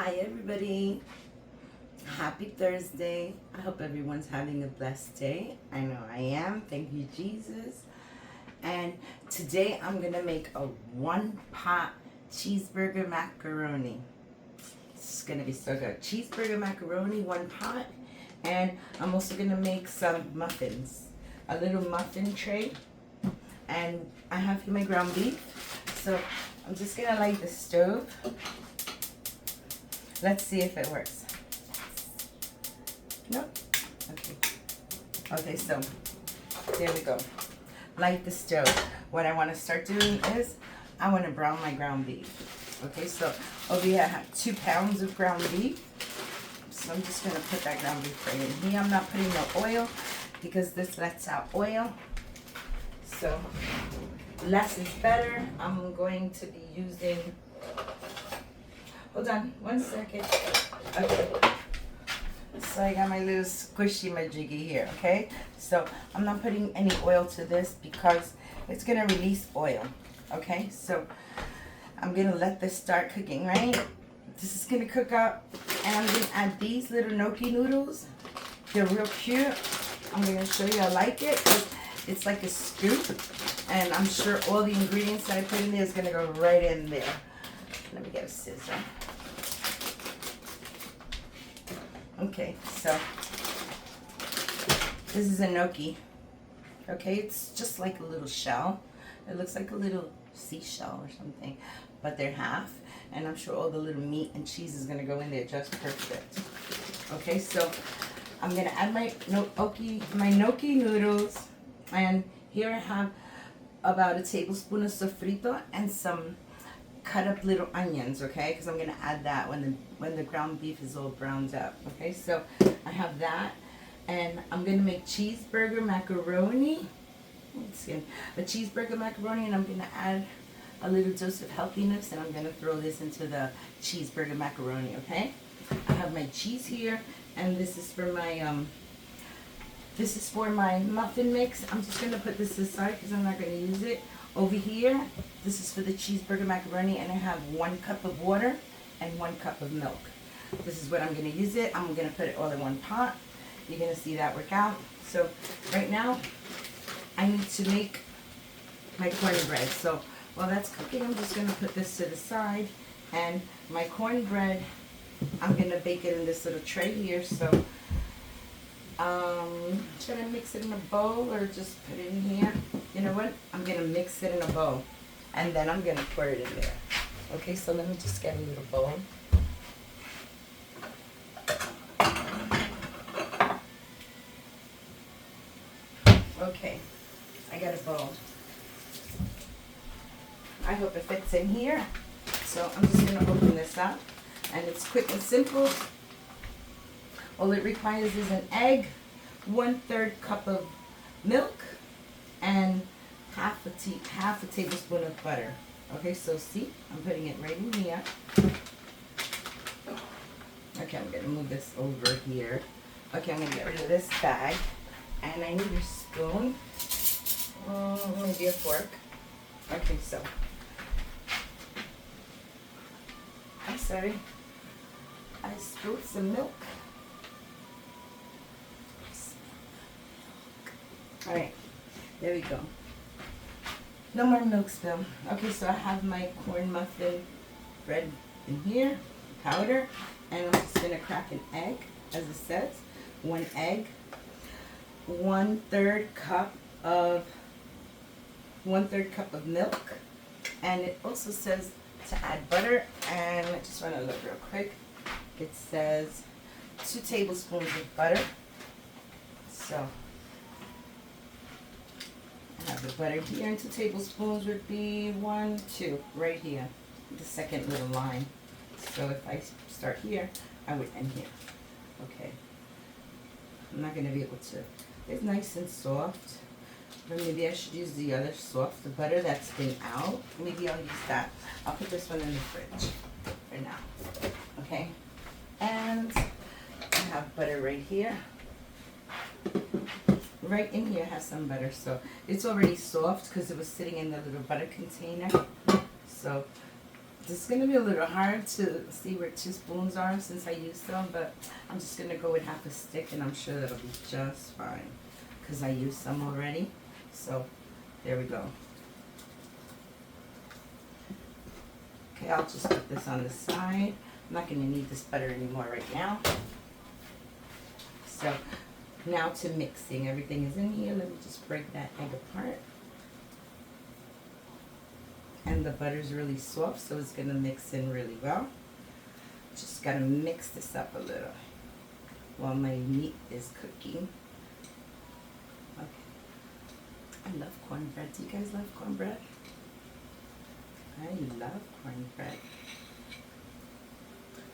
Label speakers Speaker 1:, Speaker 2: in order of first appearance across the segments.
Speaker 1: Hi everybody, happy Thursday. I hope everyone's having a blessed day. I know I am, thank you Jesus. And today I'm gonna make a one pot cheeseburger macaroni. It's gonna be so good. Cheeseburger macaroni, one pot. And I'm also gonna make some muffins, a little muffin tray. And I have here my ground beef. So I'm just gonna light the stove. Let's see if it works. Nope. Okay, so there we go. Light the stove. What I want to start doing is I want to brown my ground beef. Okay, so over here I have 2 pounds of ground beef. So I'm just going to put that ground beef right in here. I'm not putting no oil because this lets out oil. So less is better. I'm going to be using... Hold on, 1 second. Okay. So I got my little squishy majiggy here, okay? So I'm not putting any oil to this because it's gonna release oil, okay? So I'm gonna let this start cooking, right? This is gonna cook up, and I'm gonna add these little gnocchi noodles. They're real cute. I'm gonna show you I like it. It's like a scoop, and I'm sure all the ingredients that I put in there is gonna go right in there. Let me get a scissor. Okay, so this is a gnocchi. Okay, it's just like a little shell. It looks like a little seashell or something, but they're half, and I'm sure all the little meat and cheese is gonna go in there just perfect. Okay, so I'm gonna add my gnocchi noodles, and here I have about a tablespoon of sofrito and some cut up little onions, okay? Because I'm gonna add that when the ground beef is all browned up. Okay, so I have that, and I'm gonna make cheeseburger macaroni. Let's see, a cheeseburger macaroni, and I'm gonna add a little dose of healthiness, and I'm gonna throw this into the cheeseburger macaroni. Okay, I have my cheese here, and this is for my muffin mix. I'm just gonna put this aside because I'm not gonna use it. Over here, this is for the cheeseburger macaroni, and I have 1 cup of water and 1 cup of milk. This is what I'm going to use it. I'm going to put it all in one pot. You're going to see that work out. So right now, I need to make my cornbread. So while that's cooking, I'm just going to put this to the side. And my cornbread, I'm going to bake it in this little tray here. So should I mix it in a bowl or just put it in here? You know what? I'm going to mix it in a bowl, and then I'm going to pour it in there. Okay, so let me just get a little bowl. Okay, I got a bowl. I hope it fits in here. So I'm just going to open this up, and it's quick and simple. All it requires is an egg, 1/3 cup of milk, and half a tablespoon of butter. Okay, so see, I'm putting it right in here. Okay, I'm gonna move this over here. Okay, I'm gonna get rid of this bag, and I need a spoon, maybe a fork. Okay, so I'm sorry, I spilled some milk. All right, there we go. No more milk spill. Okay, so I have my corn muffin bread in here, powder, and I'm just gonna crack an egg, as it says. 1 egg, 1/3 cup of milk, and it also says to add butter. And I just want to look real quick. It says 2 tablespoons of butter. So I have the butter here, and 2 tablespoons would be 1, 2, right here, the second little line. So if I start here, I would end here. Okay. I'm not going to be able to. It's nice and soft, but maybe I should use the other soft, the butter that's been out. Maybe I'll use that. I'll put this one in the fridge for now. Okay. And I have butter right here. Right in here has some butter, so it's already soft because it was sitting in the little butter container. So This is going to be a little hard to see where 2 spoons are since I used them, but I'm just going to go with half a stick, and I'm sure that'll be just fine because I used some already. So there we go. Okay, I'll just put this on the side. I'm not going to need this butter anymore right now. So now to mixing. Everything is in here. Let me just break that egg apart. And the butter's really soft, so it's going to mix in really well. Just got to mix this up a little while my meat is cooking. Okay. I love cornbread. Do you guys love cornbread? I love cornbread.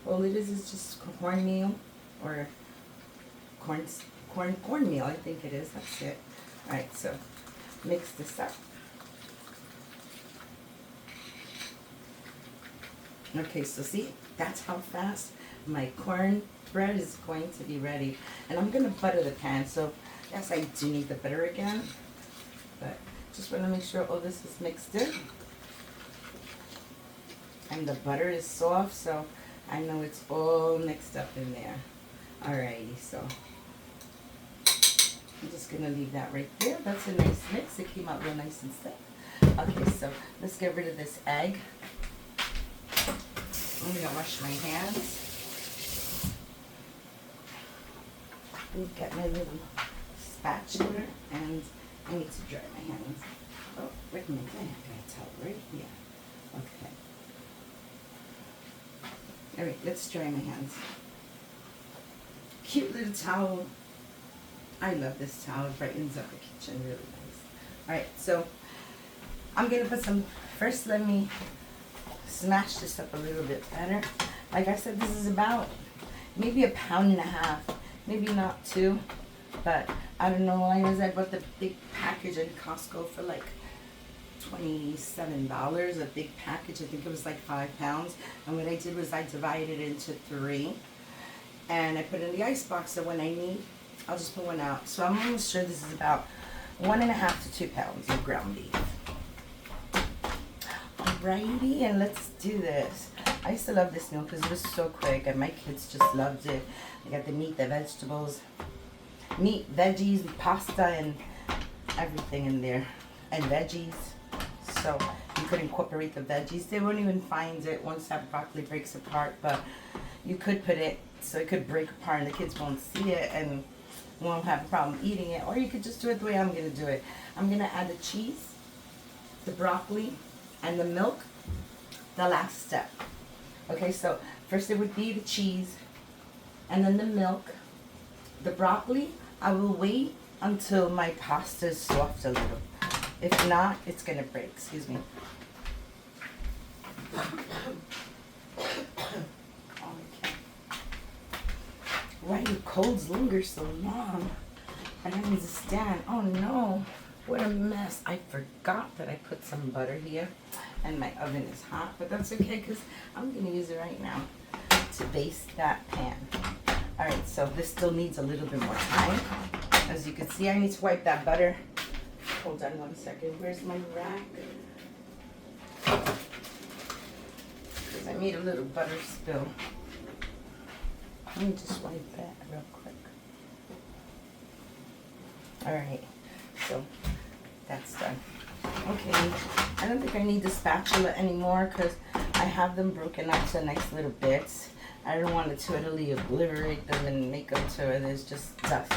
Speaker 1: All it is just cornmeal or cornmeal, I think it is. That's it. All right, so mix this up. Okay, so see, that's how fast my cornbread is going to be ready. And I'm going to butter the pan. So, yes, I do need the butter again. But just want to make sure all this is mixed in. And the butter is soft, so I know it's all mixed up in there. Alrighty, so I'm just going to leave that right there. That's a nice mix. It came out real nice and thick. Okay, so let's get rid of this egg. I'm going to wash my hands. I've got my little spatula, and I need to dry my hands. Oh, wait a minute. I got a towel right here. Okay. All right, let's dry my hands. Cute little towel. I love this towel. It brightens up the kitchen really nice. All right, so I'm going to put some, first let me smash this up a little bit better. Like I said, this is about maybe 1.5 pounds, maybe not 2, but I don't know. I bought the big package in Costco for like $27, a big package. I think it was like 5 pounds. And what I did was I divided it into 3, and I put it in the ice box, so when I need, I'll just pull one out. So I'm almost sure this is about 1.5 to 2 pounds of ground beef. Alrighty, and let's do this. I used to love this meal because it was so quick, and my kids just loved it. I got the meat, the vegetables, meat, veggies, pasta, and everything in there, and veggies. So you could incorporate the veggies. They won't even find it once that broccoli breaks apart, but you could put it so it could break apart and the kids won't see it and won't have a problem eating it. Or you could just do it the way I'm going to do it. I'm going to add the cheese, the broccoli, and the milk, the last step. Okay, so first it would be the cheese, and then the milk. The broccoli, I will wait until my pasta is soft a little. If not, it's gonna break. Excuse me. Okay. Why do colds linger so long? I don't understand. Oh no. What a mess. I forgot that I put some butter here, and my oven is hot, but that's okay because I'm going to use it right now to baste that pan. Alright, so this still needs a little bit more time. As you can see, I need to wipe that butter. Hold on one second. Where's my rack? Because I made a little butter spill. Let me just wipe that real quick. Alright. So that's done. Okay, I don't think I need the spatula anymore because I have them broken up to nice little bits. I don't want to totally obliterate them and make them to where there's just dust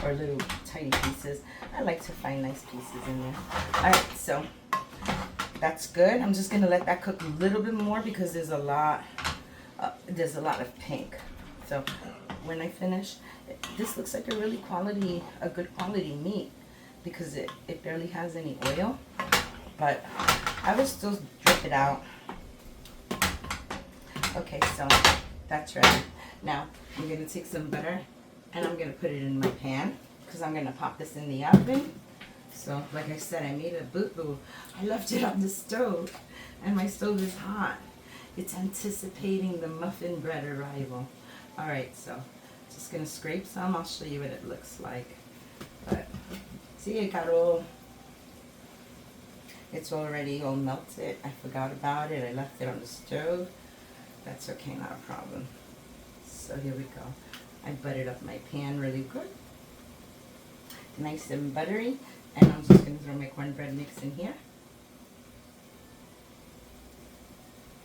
Speaker 1: or little tiny pieces. I like to find nice pieces in there. Alright, so that's good. I'm just going to let that cook a little bit more because there's a lot of pink. So when I finish, this looks like a good quality meat, because it barely has any oil, but I will still drip it out. Okay, so that's ready. Now I'm going to take some butter and I'm going to put it in my pan because I'm going to pop this in the oven. So like I said, I made a boo-boo. I left it on the stove, and my stove is hot. It's anticipating the muffin bread arrival. Alright, so just going to scrape some. I'll show you what it looks like. But see, it got all It's already all melted. I forgot about it. I left it on the stove. That's okay, not a problem. So here we go. I buttered up my pan really good. Nice and buttery. And I'm just going to throw my cornbread mix in here.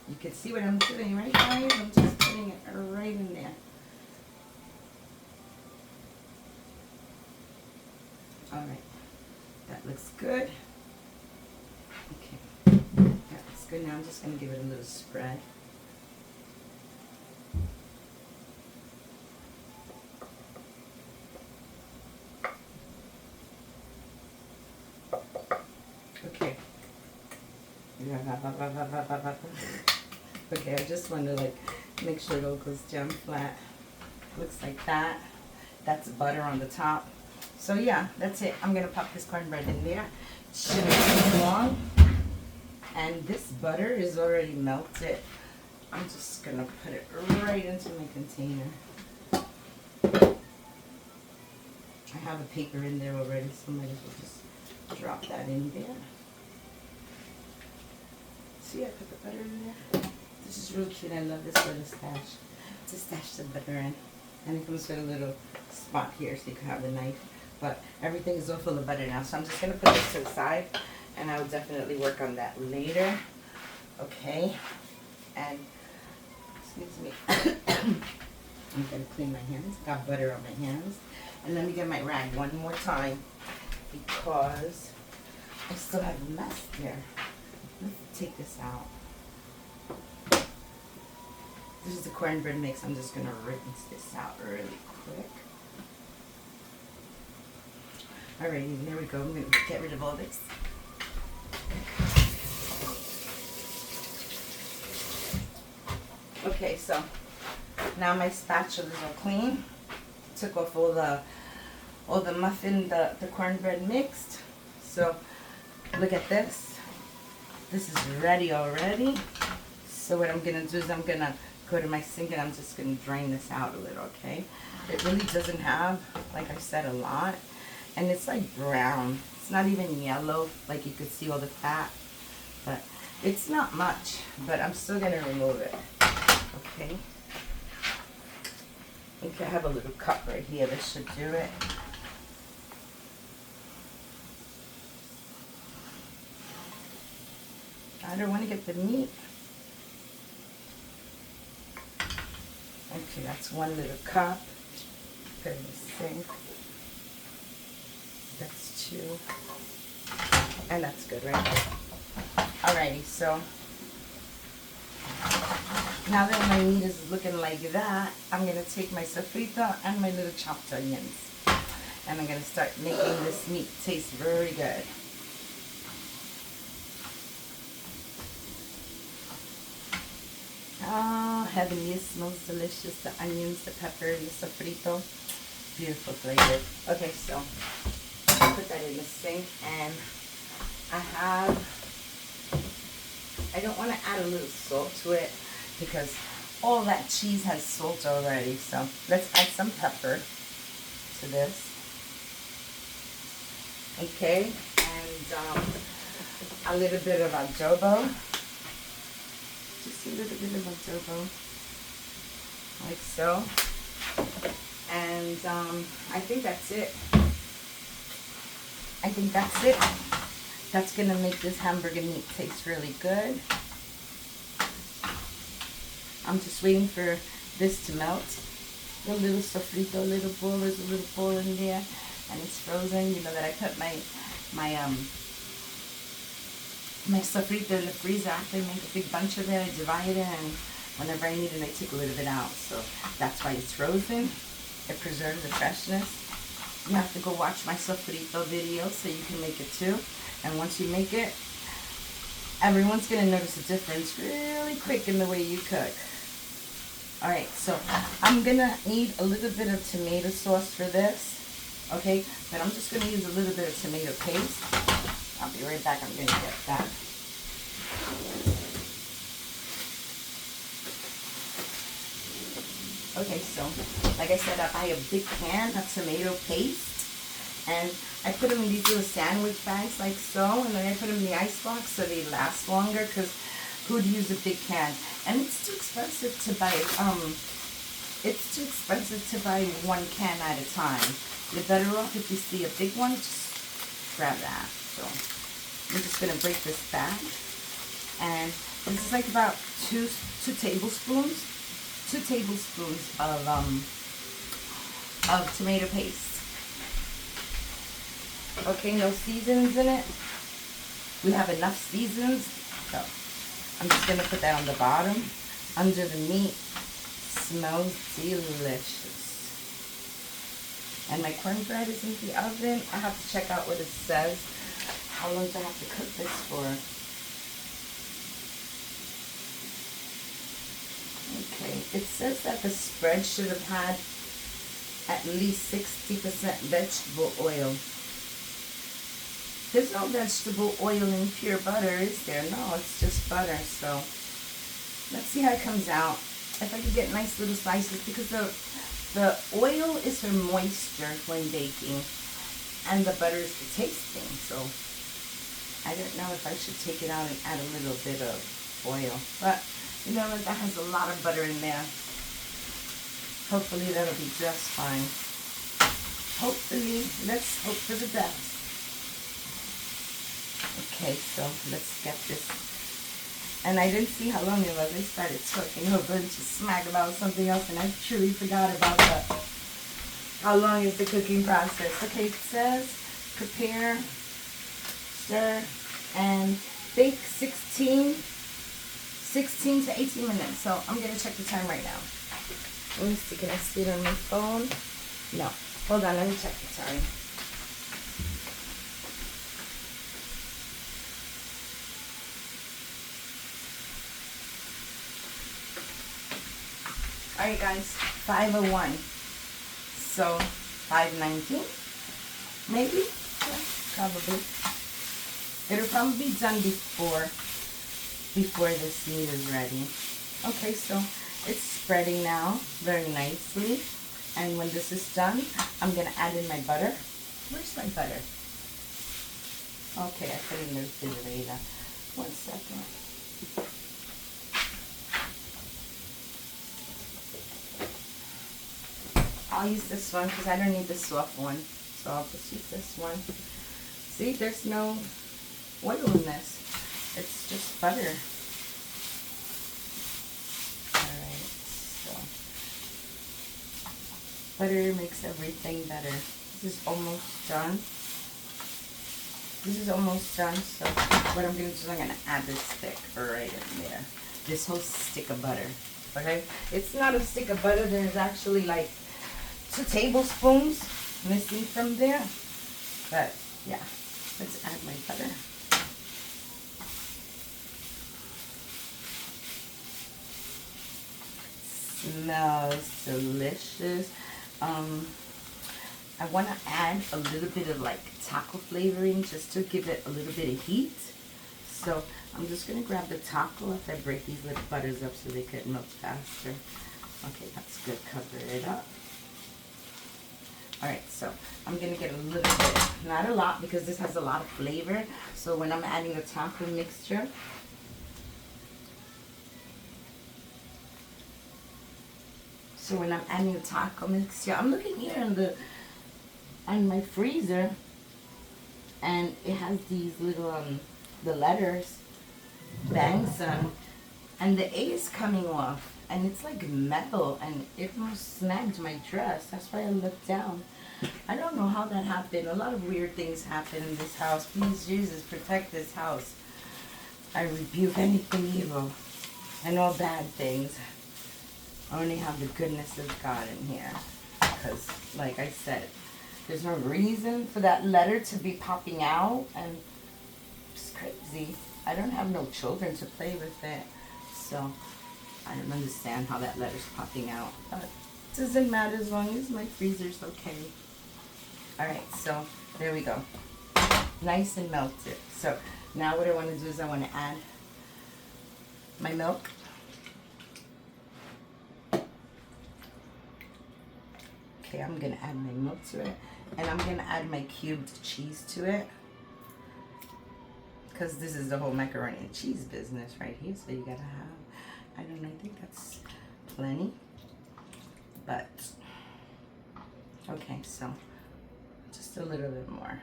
Speaker 1: You can see what I'm doing, right guys? I'm just putting it right in there. Alright. That looks good. Okay. That looks good. Now I'm just going to give it a little spread. Okay. Okay, I just want to like make sure it all goes down flat. Looks like that. That's butter on the top. So yeah, that's it. I'm gonna pop this cornbread in there. It shouldn't take long. And this butter is already melted. I'm just gonna put it right into my container. I have a paper in there already, so I might as well just drop that in there. See, I put the butter in there. This is real cute. I love this little stash. To stash the butter in. And it comes with a little spot here so you can have the knife. But everything is all full of butter now. So I'm just going to put this to the side. And I will definitely work on that later. Okay. And, excuse me. I'm going to clean my hands. Got butter on my hands. And let me get my rag one more time. Because I still have a mess there. Let's take this out. This is the cornbread mix. I'm just going to rinse this out really quick. Alrighty, there we go. I'm going to get rid of all this. Okay, so now my spatula is all clean. Took off all the muffin, the cornbread mixed. So look at this. This is ready already. So what I'm gonna do is I'm gonna go to my sink and I'm just gonna drain this out a little, okay? It really doesn't have, like I said, a lot. And it's like brown. It's not even yellow, like you could see all the fat. But it's not much, but I'm still gonna remove it, okay? Okay, I have a little cup right here. This should do it. I don't want to get the meat. Okay, that's one little cup. Put it in the sink. That's two. And that's good, right? Alrighty, so now that my meat is looking like that, I'm going to take my sofrito and my little chopped onions. And I'm going to start making this meat taste very good. Oh, heavenly, it smells delicious. The onions, the pepper, the sofrito. Beautiful flavor. Okay, so I'll put that in the sink. And I don't want to add a little salt to it because all that cheese has salt already. So let's add some pepper to this. Okay, and a little bit of adobo. Just a little bit of adobo, like so. And I think that's it. I think that's it. That's going to make this hamburger meat taste really good. I'm just waiting for this to melt. The little sofrito, little bowl, there's a little bowl in there, and it's frozen. You know that I put my sofrito in the freezer after I make a big bunch of it. I divide it, and whenever I need it, I take a little bit out. So that's why it's frozen. It preserves the freshness. You have to go watch my sofrito video so you can make it too. And once you make it, everyone's going to notice a difference really quick in the way you cook. Alright, so I'm going to need a little bit of tomato sauce for this. Okay, but I'm just going to use a little bit of tomato paste. I'll be right back. I'm going to get that. Okay, so like I said, I buy a big can of tomato paste. And I put them in these little sandwich bags like so, and then I put them in the icebox so they last longer, because who'd use a big can? And it's too expensive to buy, one can at a time. You're better off if you see a big one, just grab that. So we're just gonna break this back, and this is like about two tablespoons of tomato paste. Okay, no seasons in it. We have enough seasons, so I'm just gonna put that on the bottom under the meat. Smells delicious. And my cornbread is in the oven. I have to check out what it says. How long do I have to cook this for? Okay, it says that the spread should have had at least 60% vegetable oil. There's no vegetable oil in pure butter, is there? No, it's just butter. So let's see how it comes out. If I could get nice little slices, because the oil is for moisture when baking, and the butter is for tasting. So I don't know if I should take it out and add a little bit of oil, but you know what? That has a lot of butter in there. Hopefully that'll be just fine. Hopefully, let's hope for the best. Okay, so let's get this. And I didn't see how long it was. I started talking a bunch of smack about something else, and I truly forgot about how long is the cooking process. Okay, it says prepare, stir, and bake 16 to 18 minutes. So I'm going to check the time right now. Let me see, can I see it on my phone? No. Hold on, let me check the time. Alright guys, 5:01. So 5:19, maybe? Yeah, probably. It'll probably be done before this meat is ready. Okay, so it's spreading now very nicely. And when this is done, I'm gonna add in my butter. Where's my butter? Okay, I put it in the refrigerator. 1 second. I'll use this one because I don't need the soft one. So I'll just use this one. See, there's no oil in this. It's just butter. Alright, so butter makes everything better. This is almost done. So what I'm going to do is I'm going to add this stick right in there. This whole stick of butter. Okay? It's not a stick of butter. There's actually like 2 tablespoons missing from there. But yeah, let's add my butter. Smells delicious. I want to add a little bit of like taco flavoring just to give it a little bit of heat. So I'm just going to grab the taco after I break these little butters up so they could melt faster. Okay, that's good. Cover it up. Alright, so I'm going to get a little bit, not a lot because this has a lot of flavor. So when I'm adding the taco mixture, I'm looking here on my freezer, and it has these little, the letters, Bangsun, and the A is coming off. And it's like metal, and it almost snagged my dress. That's why I looked down. I don't know how that happened. A lot of weird things happen in this house. Please, Jesus, protect this house. I rebuke anything evil and all bad things. I only have the goodness of God in here. Because, like I said, there's no reason for that letter to be popping out. And it's crazy. I don't have no children to play with it. So I don't understand how that letter's popping out, but it doesn't matter as long as my freezer's okay. Alright, so there we go. Nice and melted. So now what I want to do is I want to add my milk. Okay, I'm going to add my milk to it. And I'm gonna add my cubed cheese to it, because this is the whole macaroni and cheese business right here. So you gotta have, I don't know, I think that's plenty, but okay, so just a little bit more.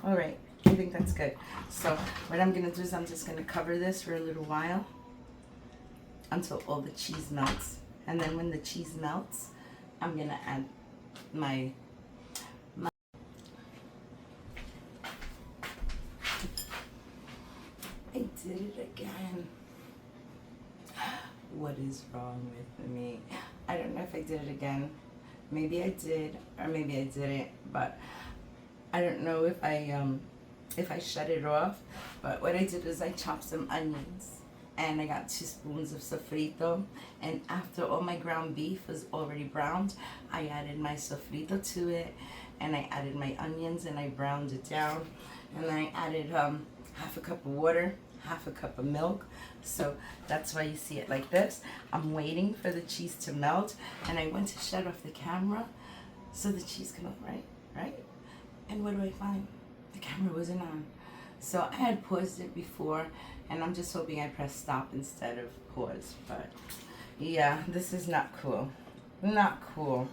Speaker 1: All right, I think that's good. So what I'm gonna do is I'm just gonna cover this for a little while until all the cheese melts. And then when the cheese melts, I'm gonna add my I did it again. What is wrong with me? I don't know if I did it again. Maybe I did, or maybe I didn't, but I don't know if I shut it off. But what I did was I chopped some onions, and I got 2 spoons of sofrito. And after all my ground beef was already browned, I added my sofrito to it, and I added my onions, and I browned it down. And then I added half a cup of water, half a cup of milk. So that's why you see it like this. I'm waiting for the cheese to melt, and I went to shut off the camera so the cheese can melt, right? And what do I find? The camera wasn't on. So I had paused it before, and I'm just hoping I pressed stop instead of pause. But yeah, this is not cool. Not cool.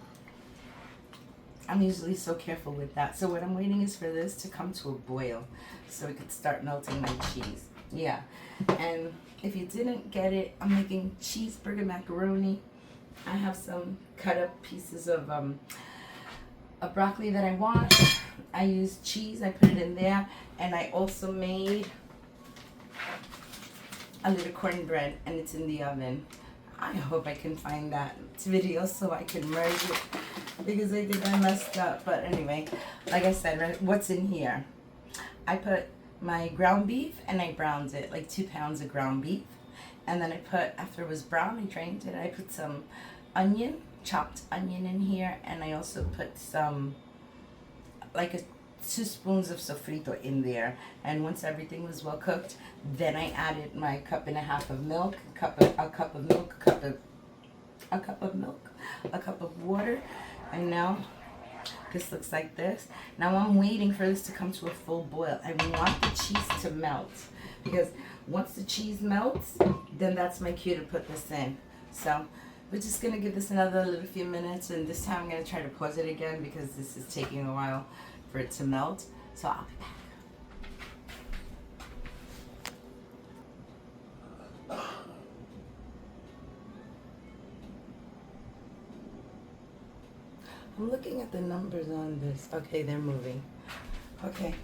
Speaker 1: I'm usually so careful with that. So what I'm waiting is for this to come to a boil so we could start melting my cheese. Yeah. And if you didn't get it, I'm making cheeseburger macaroni. I have some cut up pieces of broccoli that I washed. I used cheese, I put it in there, and I also made a little cornbread, and it's in the oven. I hope I can find that video so I can merge it, because I think I messed up. But anyway, like I said, right, what's in here? I put my ground beef, and I browned it, like 2 pounds of ground beef. And then I put, after it was brown, I drained it, I put some onion, chopped onion in here, and I also put some, like 2 spoons of sofrito in there. And once everything was well cooked, then I added my 1.5 cups of milk, a cup of water, and now this looks like this. Now I'm waiting for this to come to a full boil. I want the cheese to melt, because once the cheese melts, then that's my cue to put this in. So we're just gonna give this another little few minutes, and this time I'm gonna try to pause it again because this is taking a while for it to melt. So I'll be back. I'm looking at the numbers on this. Okay, they're moving. Okay,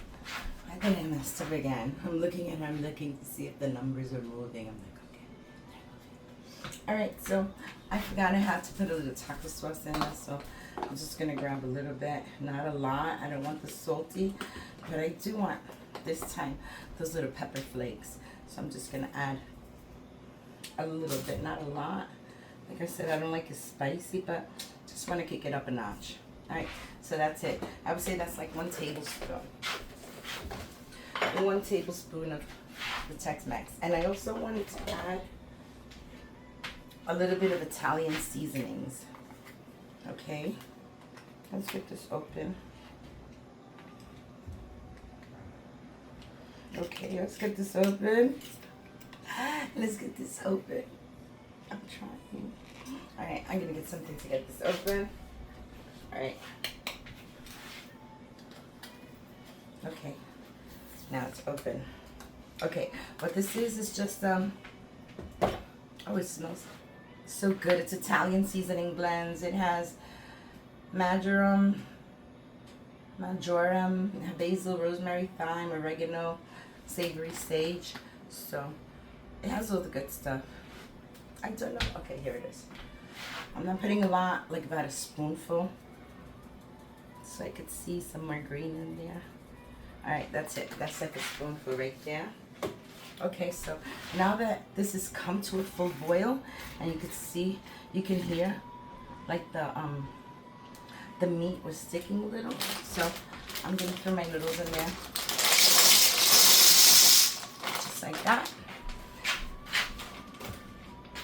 Speaker 1: I think I messed up again. I'm looking to see if the numbers are moving. I'm like, okay, they're moving. All right, so I forgot I had to put a little taco sauce in this, so I'm just gonna grab a little bit, not a lot. I don't want the salty, but I do want this time those little pepper flakes. So I'm just gonna add a little bit, not a lot. Like I said, I don't like it spicy, but just want to kick it up a notch. All right, so that's it. I would say that's like 1 tablespoon. 1 tablespoon of the Tex-Mex. And I also wanted to add a little bit of Italian seasonings. Okay, let's get this open. Okay, let's get this open. Let's get this open. I'm trying. All right, I'm gonna get something to get this open. All right. Okay, now it's open. Okay, what this is just oh, it smells so good. It's Italian seasoning blends. It has marjoram, basil, rosemary, thyme, oregano, savory sage. So it has all the good stuff. I don't know. Okay, here it is. I'm not putting a lot, like about a spoonful, so I could see some more green in there. All right, that's it. That's like a spoonful right there. Okay, so now that this has come to a full boil, and you can see, you can hear, like the meat was sticking a little. So I'm gonna throw my noodles in there, just like that.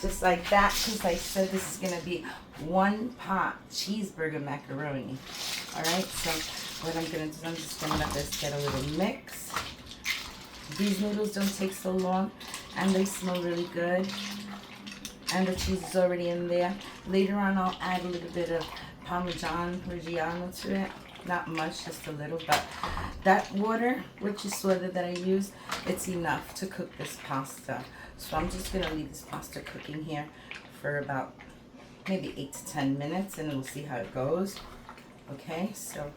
Speaker 1: Just like that, because I said this is going to be 1 pot cheeseburger macaroni. All right, so what I'm gonna do is I'm just gonna let this get a little mix. These noodles don't take so long, and they smell really good. And the cheese is already in there. Later on, I'll add a little bit of Parmesan Reggiano to it. Not much, just a little, but that water, which you saw that I used, it's enough to cook this pasta. So I'm just gonna leave this pasta cooking here for about maybe 8 to 10 minutes, and we'll see how it goes. Okay, so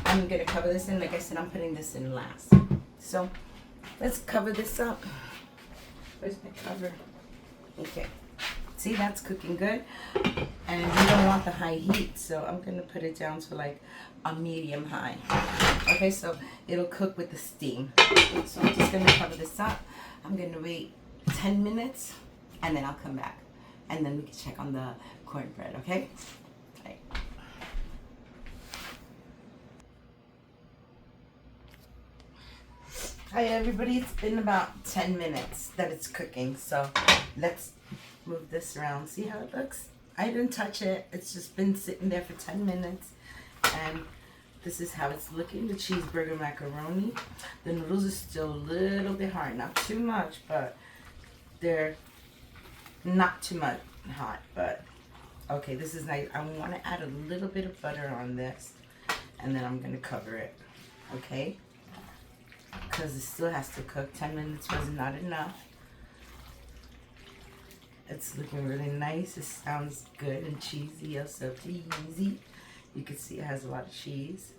Speaker 1: I'm gonna cover this in. Like I said, I'm putting this in last. So let's cover this up. Where's my cover? Okay, see, that's cooking good, and you don't want the high heat, so I'm gonna put it down to like a medium high. Okay, so it'll cook with the steam. So I'm just gonna cover this up. I'm gonna wait 10 minutes, and then I'll come back, and then we can check on the cornbread. Okay. Right. Hi everybody, it's been about 10 minutes that it's cooking, so let's move this around. See how it looks? I didn't touch it. It's just been sitting there for 10 minutes, and this is how it's looking. The cheeseburger macaroni. The noodles are still a little bit hard, not too much, but they're not too much hot. But okay, this is nice. I want to add a little bit of butter on this, and then I'm going to cover it. Okay, because it still has to cook. 10 minutes was not enough. It's looking really nice. It sounds good and cheesy, also cheesy. You can see it has a lot of cheese.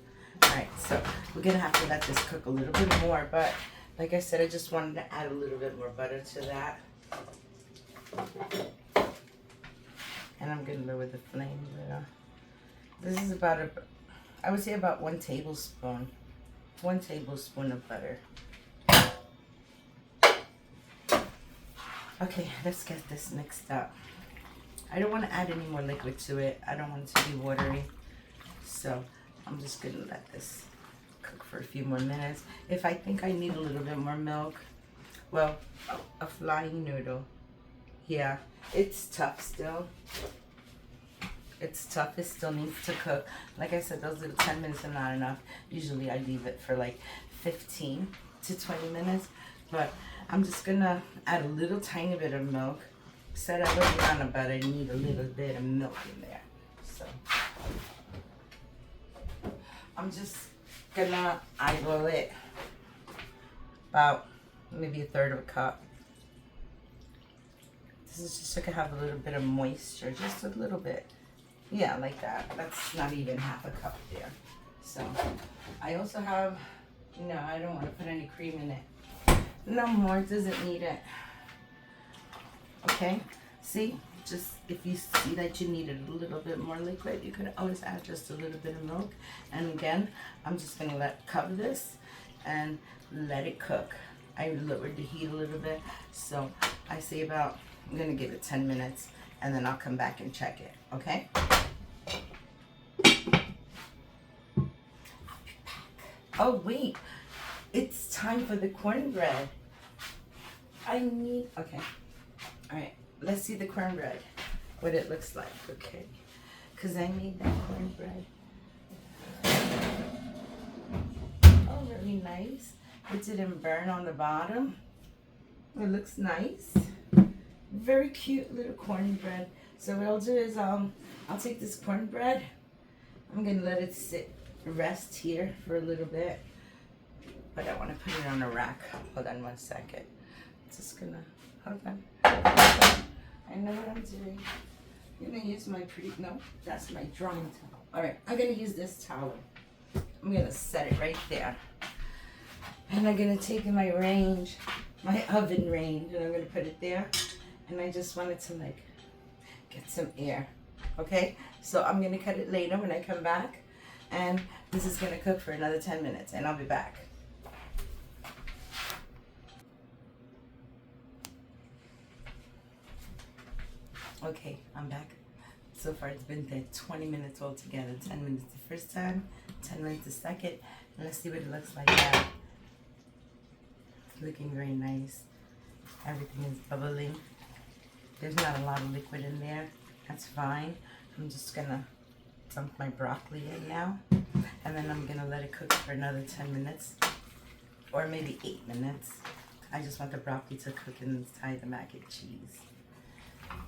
Speaker 1: Alright, so we're going to have to let this cook a little bit more, but like I said, I just wanted to add a little bit more butter to that. And I'm going to lower the flame a little. This is about, I would say about 1 tablespoon. 1 tablespoon of butter. Okay, let's get this mixed up. I don't want to add any more liquid to it. I don't want it to be watery. So I'm just going to let this cook for a few more minutes. If I think I need a little bit more milk, well, a flying noodle. Yeah, it's tough still. It's tough. It still needs to cook. Like I said, those little 10 minutes are not enough. Usually I leave it for like 15 to 20 minutes. But I'm just going to add a little tiny bit of milk. Said I don't want about it. I need a little bit of milk in there. So I'm just going to eyeball it about maybe 1/3 of a cup. This is just so I can have a little bit of moisture. Just a little bit. Yeah, like that. That's not even half a cup there. So I also have, no, I don't want to put any cream in it. No more, it doesn't need it. Okay, see, just if you see that you needed a little bit more liquid, you could always add just a little bit of milk. And again, I'm just gonna cover this and let it cook. I lowered the heat a little bit, so I say about, I'm gonna give it 10 minutes, and then I'll come back and check it, okay? Oh wait, it's time for the cornbread. Okay. All right, let's see the cornbread, what it looks like, okay? Because I made that cornbread. Oh, very nice. It didn't burn on the bottom. It looks nice. Very cute little cornbread. So what I'll do is I'll take this cornbread. I'm gonna let it rest here for a little bit. But I want to put it on a rack. Hold on 1 second. Just gonna, hold on. I know what I'm doing. I'm gonna use my no, that's my drawing towel. All right, I'm gonna use this towel. I'm gonna set it right there. And I'm gonna take my range, my oven range, and I'm gonna put it there. And I just wanted to like get some air, okay? So I'm gonna cut it later when I come back. And this is gonna cook for another 10 minutes, and I'll be back. Okay, I'm back. So far it's been 20 minutes altogether. 10 minutes the first time, 10 minutes the second. And let's see what it looks like now. It's looking very nice. Everything is bubbling. There's not a lot of liquid in there. That's fine. I'm just gonna dump my broccoli in now. And then I'm gonna let it cook for another 10 minutes. Or maybe 8 minutes. I just want the broccoli to cook inside the mac and cheese.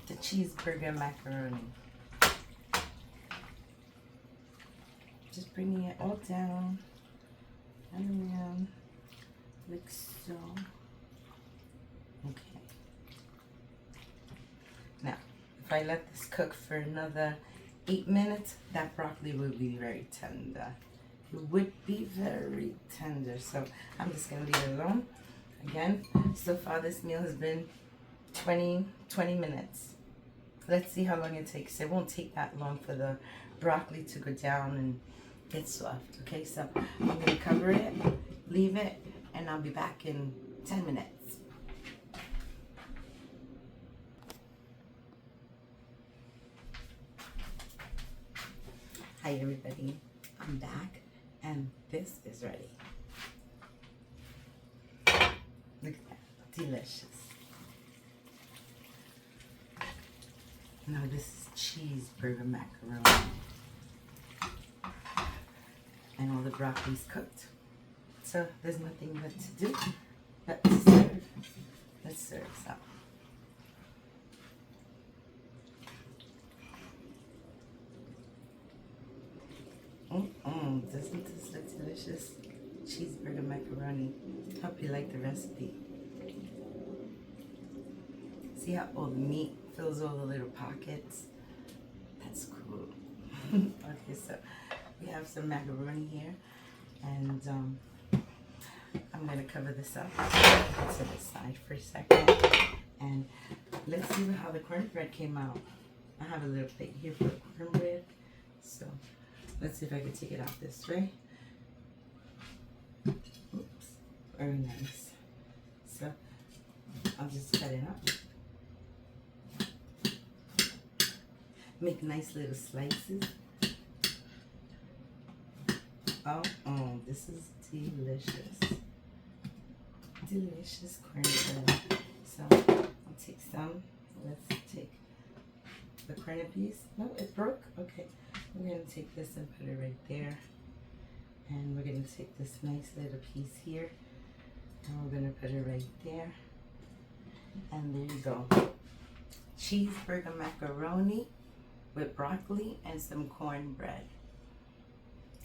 Speaker 1: The cheeseburger macaroni. Just bringing it all down and around like so. Okay. Now, if I let this cook for another 8 minutes, that broccoli will be very tender. It would be very tender. So I'm just gonna leave it alone. Again, so far this meal has been 20 minutes. Let's see how long it takes. It won't take that long for the broccoli to go down and get soft. Okay, so I'm gonna cover it, leave it, and I'll be back in 10 minutes. Hi everybody, I'm back and this is ready. Look at that, delicious. Now this is cheeseburger macaroni. And all the broccoli's cooked. So there's nothing left to do but to serve. Let's serve some. Doesn't this look delicious? Cheeseburger macaroni. Hope you like the recipe. See how all the meat fills all the little pockets? That's cool. Okay, so we have some macaroni here, and I'm gonna cover this up to the side for a second, and let's see how the cornbread came out. I have a little plate here for cornbread, so let's see if I can take it out this way. Oops, very nice. So I'll just cut it up. Make nice little slices. Oh, this is delicious. Delicious cornbread. So I'll take some. Let's take the corned piece. No, it broke. Okay. We're going to take this and put it right there. And we're going to take this nice little piece here. And we're going to put it right there. And there you go. Cheeseburger macaroni with broccoli and some cornbread.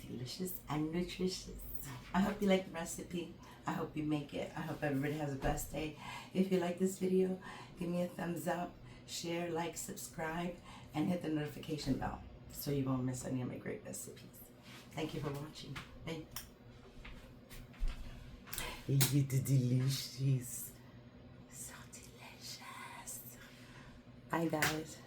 Speaker 1: Delicious and nutritious. I hope you like the recipe. I hope you make it. I hope everybody has a blessed day. If you like this video, give me a thumbs up, share, like, subscribe, and hit the notification bell so you won't miss any of my great recipes. Thank you for watching. Bye. It's delicious. So delicious. Bye guys.